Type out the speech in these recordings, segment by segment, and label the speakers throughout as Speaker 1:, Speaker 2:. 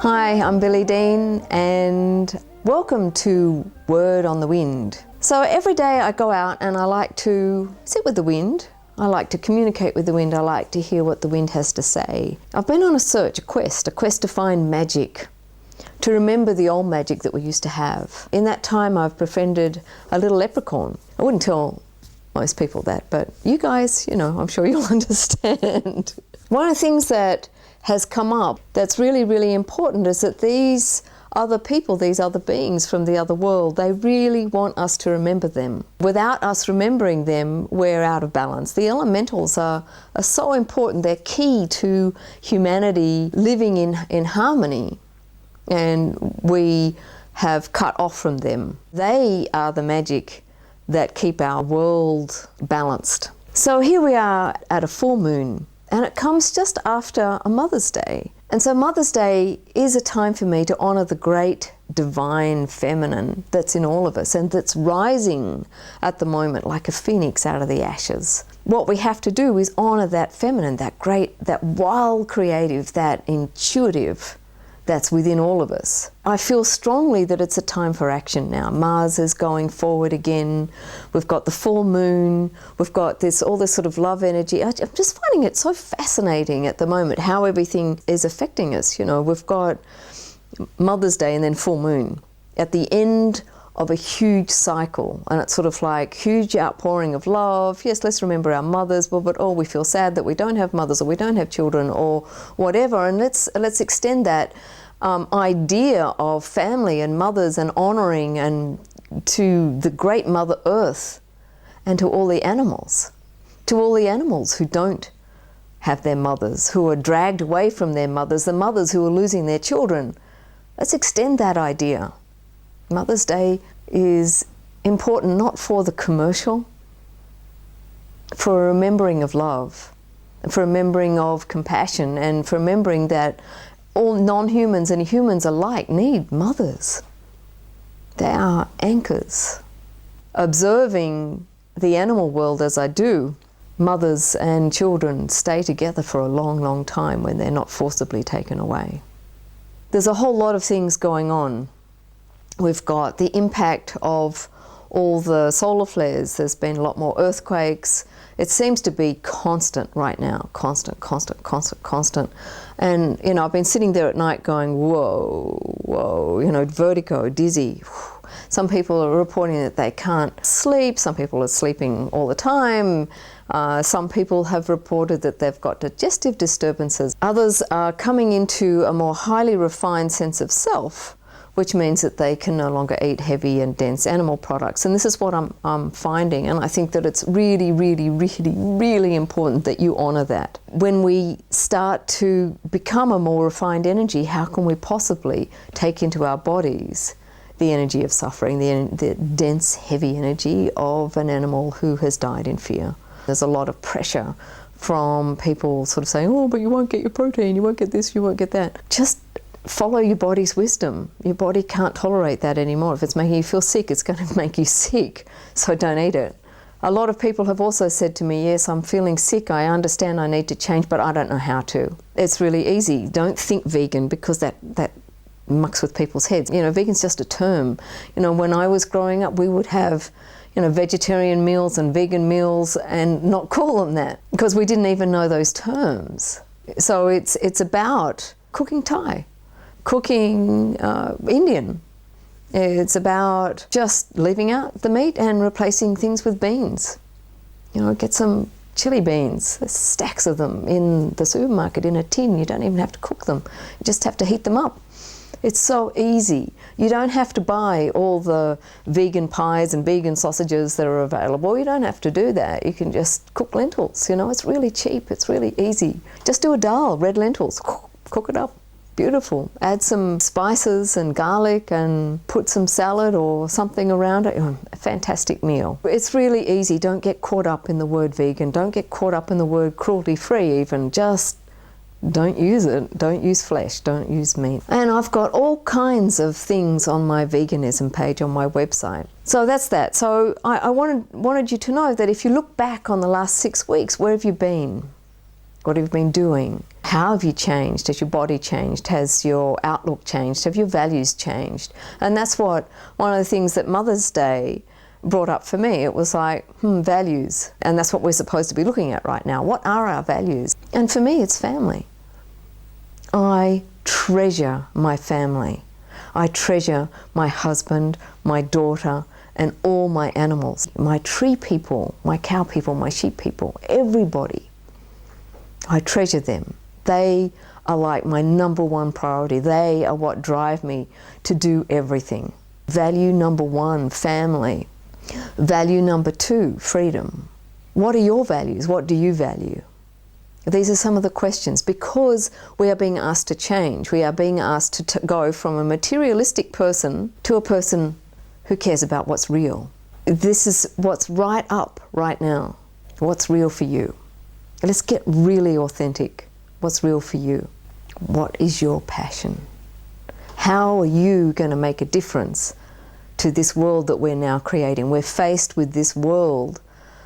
Speaker 1: Hi, I'm Billie Dean and welcome to Word on the Wind. So every day I go out and I like to sit with the wind. I like to communicate with the wind. I like to hear what the wind has to say. I've been on a search, a quest to find magic, to remember the old magic that we used to have. In that time I've befriended a little leprechaun. I wouldn't tell most people that, but you guys, I'm sure you'll understand. One of the things that has come up that's really, really important is that these other people, these other beings from the other world, they really want us to remember them. Without us remembering them, we're out of balance. The elementals are so important. They're key to humanity living in harmony, and we have cut off from them. They are the magic that keep our world balanced. So here we are at a full moon, and it comes just after a Mother's Day. And so Mother's Day is a time for me to honour the great divine feminine that's in all of us and that's rising at the moment like a phoenix out of the ashes. What we have to do is honour that feminine, that great, that wild creative, that intuitive that's within all of us. I feel strongly that it's a time for action now. Mars is going forward again. We've got the full moon. We've got all this sort of love energy. I'm just finding it so fascinating at the moment how everything is affecting us. We've got Mother's Day and then full moon at the end of a huge cycle, and it's sort of like huge outpouring of love. Yes, let's remember our mothers, but we feel sad that we don't have mothers or we don't have children or whatever, and let's extend that idea of family and mothers and honouring and to the great Mother Earth and to all the animals who don't have their mothers, who are dragged away from their mothers, the mothers who are losing their children. Let's extend that idea. Mother's Day is important not for the commercial, for a remembering of love, for remembering of compassion, and for remembering that all non-humans and humans alike need mothers. They are anchors. Observing the animal world as I do, mothers and children stay together for a long, long time when they're not forcibly taken away. There's a whole lot of things going on. We've got the impact of all the solar flares. There's been a lot more earthquakes. It seems to be constant right now, constant. And, I've been sitting there at night going, whoa, vertigo, dizzy. Some people are reporting that they can't sleep. Some people are sleeping all the time. Some people have reported that they've got digestive disturbances. Others are coming into a more highly refined sense of self, which means that they can no longer eat heavy and dense animal products. And this is what I'm finding, and I think that it's really, really, really, really important that you honour that. When we start to become a more refined energy, how can we possibly take into our bodies the energy of suffering, the dense, heavy energy of an animal who has died in fear? There's a lot of pressure from people sort of saying, oh, but you won't get your protein, you won't get this, you won't get that. Just follow your body's wisdom. Your body can't tolerate that anymore. If it's making you feel sick, it's going to make you sick, so don't eat it. A lot of people have also said to me, yes, I'm feeling sick, I understand I need to change, but I don't know how to. It's really easy. Don't think vegan, because that mucks with people's heads. Vegan's just a term. When I was growing up, we would have vegetarian meals and vegan meals and not call them that, because we didn't even know those terms. So it's about cooking Thai, cooking Indian. It's about just leaving out the meat and replacing things with beans. Get some chili beans. There's stacks of them in the supermarket in a tin. You don't even have to cook them. You just have to heat them up. It's so easy. You don't have to buy all the vegan pies and vegan sausages that are available. You don't have to do that. You can just cook lentils. It's really cheap. It's really easy. Just do a dal, red lentils. Cook it up. Beautiful. Add some spices and garlic and put some salad or something around it. A fantastic meal. It's really easy. Don't get caught up in the word vegan. Don't get caught up in the word cruelty-free even. Just don't use it. Don't use flesh. Don't use meat. And I've got all kinds of things on my veganism page on my website. So that's that. So I wanted you to know that if you look back on the last 6 weeks, where have you been? What have you been doing? How have you changed? Has your body changed? Has your outlook changed? Have your values changed? And that's what one of the things that Mother's Day brought up for me. It was like, values. And that's what we're supposed to be looking at right now. What are our values? And for me, it's family. I treasure my family. I treasure my husband, my daughter, and all my animals. My tree people, my cow people, my sheep people, everybody. I treasure them. They are like my number one priority. They are what drive me to do everything. Value number one, family. Value number two, freedom. What are your values? What do you value? These are some of the questions, because we are being asked to change. We are being asked to go from a materialistic person to a person who cares about what's real. This is what's right up right now. What's real for you? Let's get really authentic. What's real for you? What is your passion? How are you going to make a difference to this world that we're now creating? We're faced with this world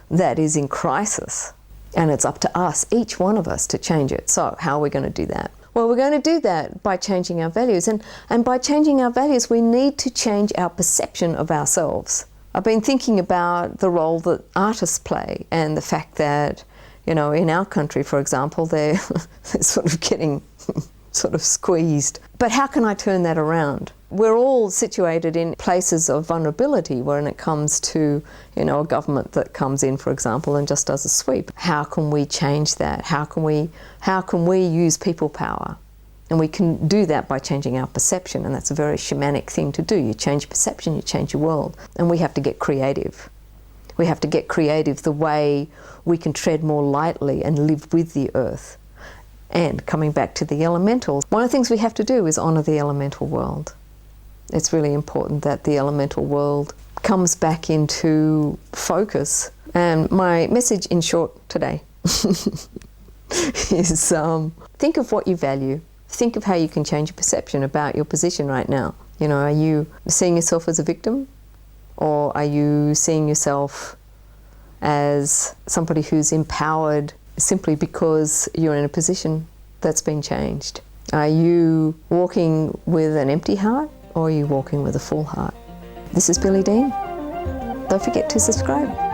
Speaker 1: that is in crisis, and it's up to us, each one of us, to change it. So how are we going to do that? Well, we're going to do that by changing our values. And by changing our values, we need to change our perception of ourselves. I've been thinking about the role that artists play, and the fact that, in our country, for example, they're sort of getting sort of squeezed. But how can I turn that around? We're all situated in places of vulnerability when it comes to, a government that comes in, for example, and just does a sweep. How can we change that? How can we use people power? And we can do that by changing our perception, and that's a very shamanic thing to do. You change perception, you change your world. And we have to get creative. We have to get creative the way we can tread more lightly and live with the earth. And coming back to the elementals, one of the things we have to do is honour the elemental world. It's really important that the elemental world comes back into focus. And my message in short today is think of what you value. Think of how you can change your perception about your position right now. Are you seeing yourself as a victim? Or are you seeing yourself as somebody who's empowered simply because you're in a position that's been changed? Are you walking with an empty heart, or are you walking with a full heart? This is Billie Dean. Don't forget to subscribe.